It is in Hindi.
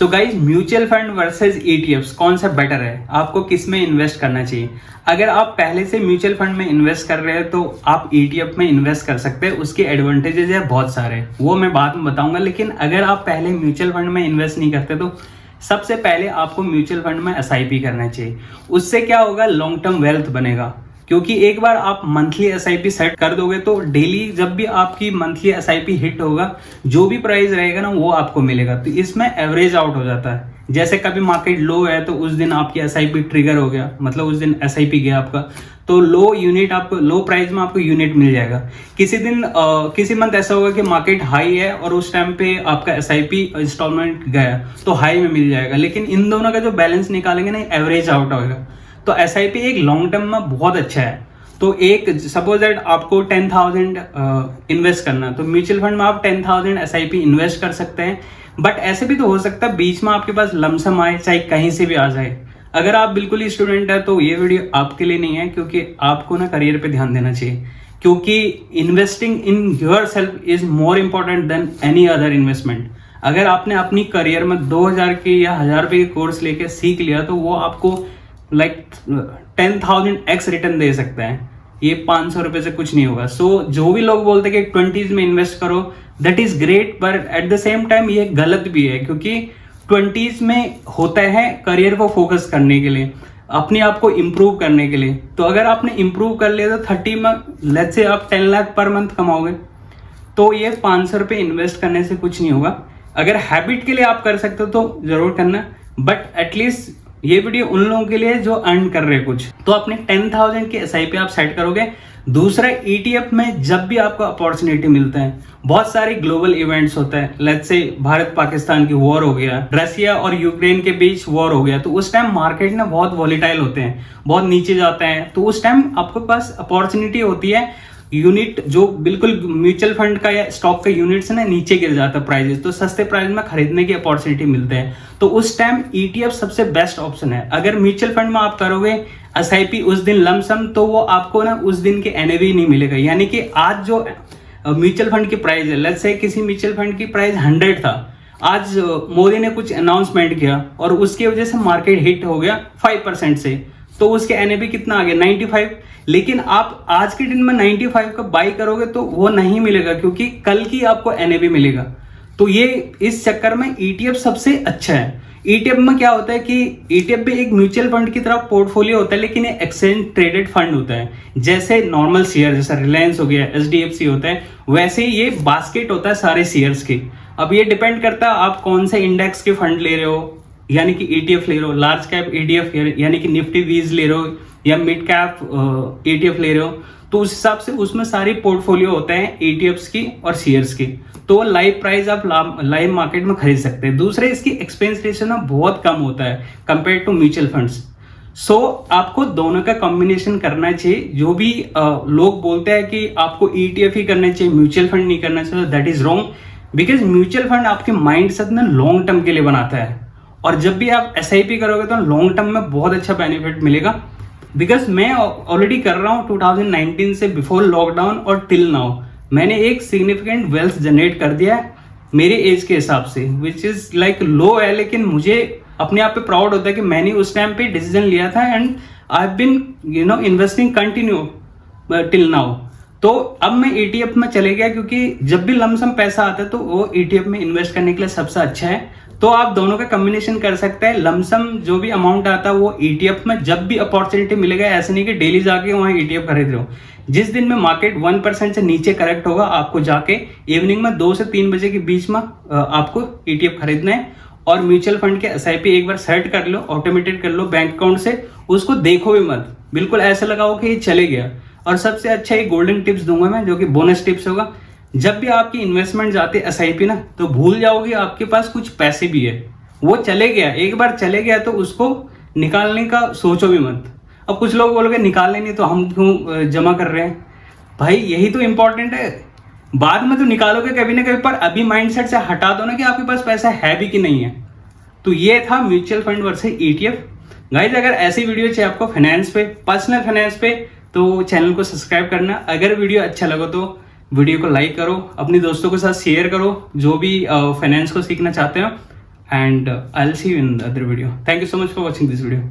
तो guys mutual fund versus ETFs कौन सा बेटर है, आपको किस में इन्वेस्ट करना चाहिए। अगर आप पहले से म्यूचुअल फंड में इन्वेस्ट कर रहे हैं तो आप ईटीएफ में इन्वेस्ट कर सकते हैं। उसके एडवांटेजेस है बहुत सारे, वो मैं बाद में बताऊंगा। लेकिन अगर आप पहले म्यूचुअल फंड में इन्वेस्ट नहीं करते तो सबसे पहले आपको म्यूचुअल फंड में एसआईपी करना चाहिए। उससे क्या होगा, लॉन्ग टर्म वेल्थ बनेगा। क्योंकि एक बार आप मंथली एसआईपी सेट कर दोगे तो डेली जब भी आपकी मंथली एसआईपी हिट होगा, जो भी प्राइस रहेगा ना वो आपको मिलेगा। तो इसमें एवरेज आउट हो जाता है। जैसे कभी मार्केट लो है तो उस दिन आपकी एसआईपी ट्रिगर हो गया, मतलब उस दिन एसआईपी गया आपका, तो लो यूनिट आपको लो प्राइस में आपको यूनिट मिल जाएगा। किसी दिन किसी मंथ ऐसा होगा कि मार्केट हाई है और उस टाइम पे आपका एसआईपी इंस्टॉलमेंट गया तो हाई में मिल जाएगा। लेकिन इन दोनों का जो बैलेंस निकालेंगे ना, एवरेज आउट होगा। तो एसआईपी एक लॉन्ग टर्म में बहुत अच्छा है। तो एक सपोज दैट आपको 10,000 इन्वेस्ट करना, तो म्यूचुअल फंड में आप 10,000 एसआईपी इन्वेस्ट कर सकते हैं। बट ऐसे भी तो हो सकता है बीच में आपके पास लमसम आए, चाहे कहीं से भी आ जाए। अगर आप बिल्कुल ही स्टूडेंट है तो ये वीडियो आपके लिए नहीं है, क्योंकि आपको ना करियर पे ध्यान देना चाहिए। क्योंकि investing in your self is more important then any other investment. अगर आपने अपनी करियर में 2,000 के या 1,000 रुपये के कोर्स लेके सीख लिया तो वो आपको लाइक 10,000x रिटर्न दे सकता है। ये 500 रुपए से कुछ नहीं होगा। सो जो भी लोग बोलते हैं कि 20s में इन्वेस्ट करो, that is great, but at the same time ये गलत भी है। क्योंकि 20s में होता है करियर को फोकस करने के लिए, अपने आप को इम्प्रूव करने के लिए। तो अगर आपने इम्प्रूव कर लिया तो 30 में लेट्स से आप 10 लाख पर मंथ कमाओगे, तो ये 500 रुपये इन्वेस्ट करने से कुछ नहीं होगा। अगर हैबिट के लिए आप कर सकते हो तो जरूर करना, बट एटलीस्ट ये वीडियो उन लोगों के लिए जो अर्न कर रहे हैं कुछ। तो अपने 10,000 की एसआईपी आप सेट करोगे। दूसरा, ईटीएफ में जब भी आपको अपॉर्चुनिटी मिलता है, बहुत सारे ग्लोबल इवेंट्स होता है, लेट्स से भारत पाकिस्तान की वॉर हो गया, रशिया और यूक्रेन के बीच वॉर हो गया, तो उस टाइम मार्केट ना बहुत वॉलीटाइल होते हैं, बहुत नीचे जाते हैं। तो उस टाइम आपके पास अपॉर्चुनिटी होती है, यूनिट जो बिल्कुल म्यूचुअल फंड का या स्टॉक का यूनिट से ना नीचे गिर जाता है प्राइजेस, तो सस्ते प्राइस में खरीदने की अपॉर्चुनिटी मिलते हैं। तो उस टाइम ईटीएफ सबसे बेस्ट ऑप्शन है। अगर म्यूचुअल फंड में आप करोगे एसआईपी उस दिन लमसम, तो वो आपको ना उस दिन के एनएवी नहीं मिलेगा। यानी कि आज जो म्यूचुअल फंड की प्राइस है, लेट्स से किसी म्यूचुअल फंड की प्राइस 100 था, आज मोदी ने कुछ अनाउंसमेंट किया और उसकी वजह से मार्केट हिट हो गया 5% से, तो उसके एनएवी कितना आ गया 95। लेकिन आप आज के दिन में 95 का बाई करोगे तो वो नहीं मिलेगा, क्योंकि कल की आपको एनएवी मिलेगा। तो ये इस चक्कर में ईटीएफ सबसे अच्छा है। ईटीएफ में क्या होता है कि ईटीएफ भी एक म्यूचुअल फंड की तरह पोर्टफोलियो होता है, लेकिन ये एक्सचेंज ट्रेडेड फंड होता है। जैसे नॉर्मल शेयर, जैसा रिलायंस हो गया, एचडीएफसी होता है, वैसे ही ये बास्केट होता है सारे शेयर्स की। अब ये डिपेंड करता है आप कौन से इंडेक्स के फंड ले रहे हो, यानी कि ईटीएफ ले रहे हो, लार्ज कैप ईटीएफ यानी कि निफ्टी 20 ले रहे हो, या मिड कैप ईटीएफ ले रहे हो, तो उस हिसाब से उसमें सारी पोर्टफोलियो होते हैं ईटीएफ्स की और शेयर्स की। तो लाइव प्राइस आप लाइव मार्केट में खरीद सकते हैं। दूसरे, इसकी एक्सपेंस रेशियो ना बहुत कम होता है कंपेयर टू म्यूचुअल फंड्स। सो आपको दोनों का कॉम्बिनेशन करना चाहिए। जो भी लोग बोलते हैं कि आपको ईटीएफ ही करना चाहिए, म्यूचुअल फंड नहीं करना चाहिए, that is wrong. Because mutual fund आपके माइंड सेट ना लॉन्ग टर्म के लिए बनाता है, और जब भी आप एसआईपी करोगे तो लॉन्ग टर्म में बहुत अच्छा बेनिफिट मिलेगा। बिकॉज मैं ऑलरेडी कर रहा हूँ 2019 से, बिफोर लॉकडाउन और टिल नाउ मैंने एक सिग्निफिकेंट वेल्थ जनरेट कर दिया है मेरे एज के हिसाब से, विच इज लाइक लो है, लेकिन मुझे अपने आप पे प्राउड होता है कि मैंने उस टाइम पे डिसीजन लिया था and I have been investing continue till now. तो अब मैं ईटीएफ में चले गया, क्योंकि जब भी लमसम पैसा आता है तो वो ईटीएफ में इन्वेस्ट करने के लिए सबसे अच्छा है। तो आप दोनों का कॉम्बिनेशन कर सकते हैं। लमसम जो भी अमाउंट आता है वो ईटीएफ में जब भी अपॉर्चुनिटी मिलेगा, ऐसे नहीं कि डेली जाके वहाँ ईटीएफ खरीद रहे हो। जिस दिन में मार्केट 1% से नीचे करेक्ट होगा, आपको जाके इवनिंग में 2 से 3 बजे के बीच में आपको ईटीएफ खरीदना है। और म्यूचुअल फंड के एसआईपी एक बार सेट कर लो, ऑटोमेटेड कर लो बैंक अकाउंट से, उसको देखो भी मत, बिल्कुल ऐसा लगाओ कि ये चले गया। और सबसे अच्छा एक गोल्डन टिप्स दूंगा मैं, जो कि बोनस टिप्स होगा। जब भी आपकी इन्वेस्टमेंट जाती है एसआईपी ना, तो भूल जाओगे आपके पास कुछ पैसे भी है, वो चले गया, एक बार चले गया तो उसको निकालने का सोचो भी मत। अब कुछ लोग बोलोगे निकालने नहीं तो हम क्यों जमा कर रहे हैं, भाई यही तो इंपॉर्टेंट है। बाद में तो निकालोगे कभी ना कभी, पर अभी माइंडसेट से हटा दो ना कि आपके पास पैसा है भी कि नहीं है। तो ये था mutual fund versus ETF. Guys, अगर ऐसी वीडियो चाहिए आपको फाइनेंस पे, पर्सनल फाइनेंस पे, तो चैनल को सब्सक्राइब करना। अगर वीडियो अच्छा लगा तो वीडियो को लाइक करो, अपने दोस्तों के साथ शेयर करो जो भी फाइनेंस को सीखना चाहते हो। and I'll see you in the other video. Thank you so much for watching this video.